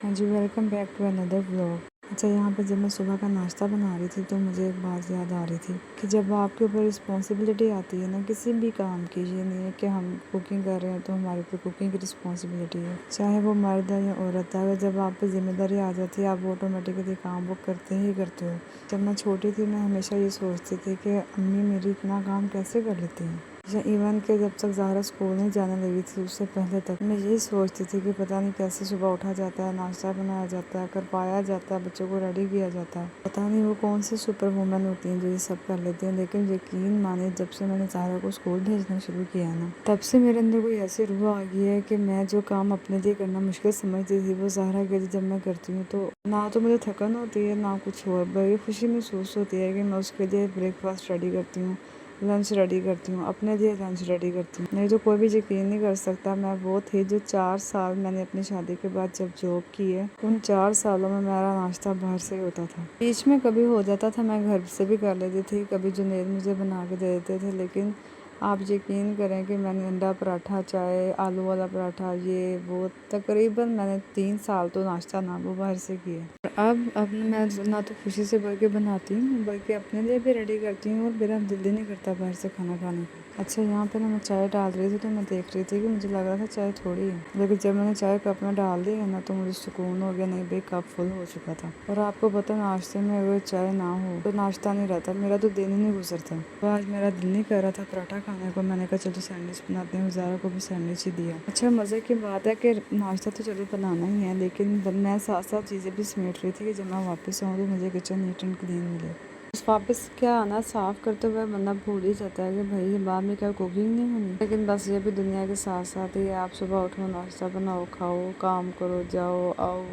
हाँ जी, welcome back to another vlog. अच्छा, यहाँ पे जब मैं सुबह का नाश्ता बना रही थी तो मुझे एक बात याद आ रही थी कि जब आपके ऊपर रिस्पॉन्सिबिलिटी आती है ना किसी भी काम की, ये नहीं है कि हम कुकिंग कर रहे हैं तो हमारे ऊपर कुकिंग की रिस्पॉन्सिबिलिटी है, चाहे वो मर्द है या औरत है। अगर जब आप पे जिम्मेदारी आ जाती है आप ऑटोमेटिकली काम वो करते ही करते हो। जब मैं छोटी थी मैं हमेशा ये सोचती थी कि अम्मी मेरी इतना काम कैसे कर लेती हैं। इवन के जब तक ज़ाहरा स्कूल नहीं जाने लगी थी उससे पहले तक मैं यही सोचती थी कि पता नहीं कैसे सुबह उठा जाता है, नाश्ता बनाया जाता है, करवाया जाता है, बच्चों को रेडी किया जाता है। पता नहीं वो कौन सी सुपर वूमेन होती हैं जो ये सब कर लेती हैं। लेकिन यकीन माने जब से मैंने ज़ाहरा को स्कूल भेजना शुरू किया है ना, तब से मेरे अंदर कोई ऐसी रूह आ गई है कि मैं जो काम अपने लिए करना मुश्किल समझती थी वो ज़ाहरा के लिए जब मैं करती हूँ तो ना तो मुझे थकन होती है ना कुछ और, बड़ी खुशी महसूस होती है कि मैं उसके लिए ब्रेकफास्ट रेडी करती हूँ, लंच रेडी करती हूँ, अपने लिए लंच रेडी करती हूँ। नहीं तो कोई भी यकीन नहीं कर सकता मैं वो थी जो 4 साल मैंने अपनी शादी के बाद जब जॉब की है, उन 4 सालों में मेरा नाश्ता बाहर से ही होता था। बीच में कभी हो जाता था मैं घर से भी कर लेती थी, कभी जुनैद मुझे बना के दे देते थे। लेकिन आप यकीन करें कि मैंने अंडा पराठा, चाय, आलू वाला पराठा, ये वो तकरीबन मैंने 3 साल तो नाश्ता ना वो बाहर से किया। अब मैं ना तो खुशी से भर के बनाती हूँ बल्कि अपने लिए भी रेडी करती हूँ और मेरा दिल ही नहीं करता बाहर से खाना खाने का। अच्छा, यहाँ पे ना मैं चाय डाल रही थी तो मैं देख रही थी कि मुझे लग रहा था चाय थोड़ी है, लेकिन जब मैंने चाय कप में डाल दी है ना तो मुझे सुकून हो गया। नहीं भाई, कप फुल हो चुका था। और आपको पता नाश्ते में अगर चाय ना हो तो नाश्ता नहीं रहता, मेरा तो दिन ही नहीं गुजरता। तो आज मेरा दिल नहीं कर रहा था पराठा खाने को, मैंने कहा चलो सैंडविच बनाते हैं, ज़ारा को भी सैंडविच ही दिया। अच्छा, मज़े की बात है कि नाश्ता तो चलो बनाना ही है, लेकिन मैं साथ साथ चीज़ें भी समेट रही थी कि जब मैं वापस आऊँ तो मुझे किचन नीट एंड क्लीन मिले। बस वापस क्या आना, साफ़ करते हुए बंदा भूल ही जाता है कि भाई बाद में क्या कुकिंग नहीं होनी। लेकिन बस ये भी दुनिया के साथ साथ ही आप सुबह उठो, नाश्ता बनाओ, खाओ, काम करो, जाओ आओ,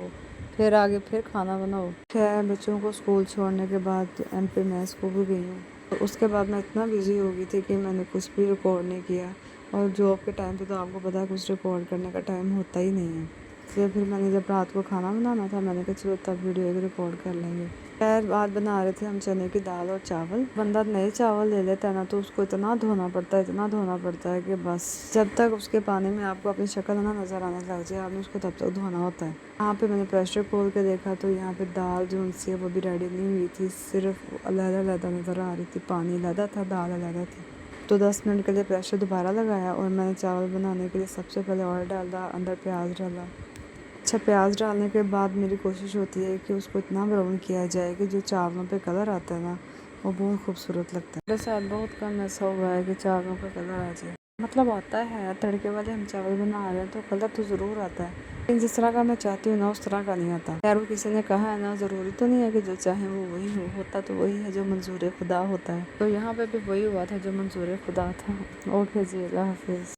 फिर आगे फिर खाना बनाओ। खैर, बच्चों को स्कूल छोड़ने के बाद MP मैं स्कूल गई हूँ तो उसके बाद मैं इतना बिजी हो गई थी कि मैंने कुछ भी रिकॉर्ड नहीं किया। और जॉब के टाइम पे तो आपको पता है कुछ रिकॉर्ड करने का टाइम होता ही नहीं है। इसलिए फिर मैंने जब रात को खाना बनाना था मैंने कहा चलो तब वीडियो एक रिकॉर्ड कर लेंगे। खैर, आज बना रहे थे हम चने की दाल और चावल। बंदा नए चावल ले लेता है ना तो उसको इतना धोना पड़ता है, इतना धोना पड़ता है कि बस जब तक उसके पानी में आपको अपनी शक्ल ना नज़र आने लग जाए आपने उसको तब तक धोना होता है। यहाँ पे मैंने प्रेशर खोल के देखा तो यहाँ पे दाल जो उनसी है वो भी रेडी नहीं हुई थी, सिर्फ अलग-अलग नज़र आ रही थी, पानी अलग था, दाल अलग थी। तो 10 मिनट के लिए प्रेशर दोबारा लगाया और मैंने चावल बनाने के लिए सबसे पहले ऑयल डाला, अंदर प्याज डाला। अच्छा, प्याज डालने के बाद मेरी कोशिश होती है कि उसको इतना ब्राउन किया जाए कि जो चावलों पे कलर आता है ना वो बहुत खूबसूरत लगता है। मेरे साथ बहुत कम ऐसा हुआ है कि चावलों का कलर आ जाए, मतलब आता है, तड़के वाले हम चावल बना रहे हैं तो कलर तो ज़रूर आता है लेकिन जिस तरह का मैं चाहती हूँ ना उस तरह का नहीं आता। खैर, वो किसी ने कहा है ना, ज़रूरी तो नहीं है कि जो चाहे वो वही हो, होता तो वही है जो मंजूर खुदा होता है। तो यहाँ पे भी वही हुआ था जो मंजूर खुदा था। ओके जी, अल्लाह हाफिज़।